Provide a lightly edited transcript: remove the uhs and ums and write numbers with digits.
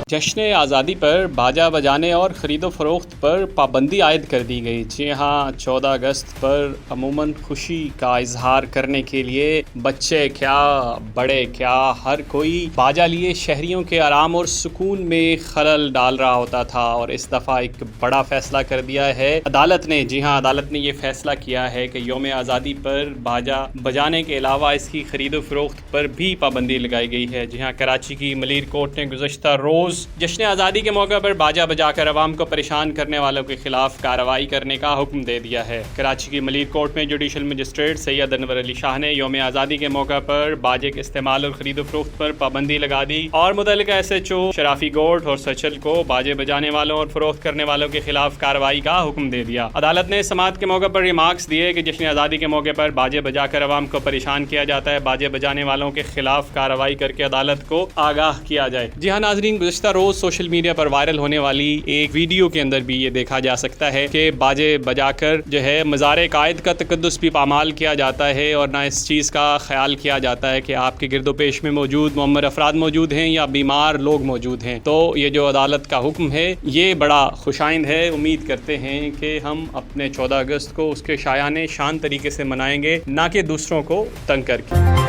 جشن آزادی پر باجا بجانے اور خرید و فروخت پر پابندی عائد کر دی گئی۔ جی ہاں، 14 اگست پر عموماً خوشی کا اظہار کرنے کے لیے بچے کیا بڑے کیا ہر کوئی باجا لیے شہریوں کے آرام اور سکون میں خلل ڈال رہا ہوتا تھا، اور اس دفعہ ایک بڑا فیصلہ کر دیا ہے عدالت نے۔ جی ہاں، عدالت نے یہ فیصلہ کیا ہے کہ یوم آزادی پر باجا بجانے کے علاوہ اس کی خرید و فروخت پر بھی پابندی لگائی گئی ہے۔ جی ہاں، کراچی کی ملیر کورٹ نے گزشتہ روز جشن آزادی کے موقع پر باجا بجا کر عوام کو پریشان کرنے والوں کے خلاف کارروائی کرنے کا حکم دے دیا ہے۔ کراچی کی ملیر کورٹ میں جوڈیشل مجسٹریٹ سید انور علی شاہ نے یوم آزادی کے موقع پر باجے کے استعمال اور خرید و فروخت پر پابندی لگا دی اور متعلقہ ایس ایچ او شرافی گوٹ اور سچل کو باجے بجانے والوں اور فروخت کرنے والوں کے خلاف کارروائی کا حکم دے دیا۔ عدالت نے سماعت کے موقع پر ریمارکس دیے کہ جشن آزادی کے موقع پر باجے بجا کر عوام کو پریشان کیا جاتا ہے، باجے بجانے والوں کے خلاف کارروائی کر کے عدالت کو آگاہ کیا جائے۔ جی ہاں ناظرین، گزشتہ روز سوشل میڈیا پر وائرل ہونے والی ایک ویڈیو کے اندر بھی یہ دیکھا جا سکتا ہے کہ باجے بجا کر جو ہے مزار قائد کا تقدس بھی پامال کیا جاتا ہے، اور نہ اس چیز کا خیال کیا جاتا ہے کہ آپ کے گرد و پیش میں موجود معمر افراد موجود ہیں یا بیمار لوگ موجود ہیں۔ تو یہ جو عدالت کا حکم ہے یہ بڑا خوشائند ہے۔ امید کرتے ہیں کہ ہم اپنے 14 اگست کو اس کے شایان شان طریقے سے منائیں گے، نہ کہ دوسروں کو تنگ کر کے۔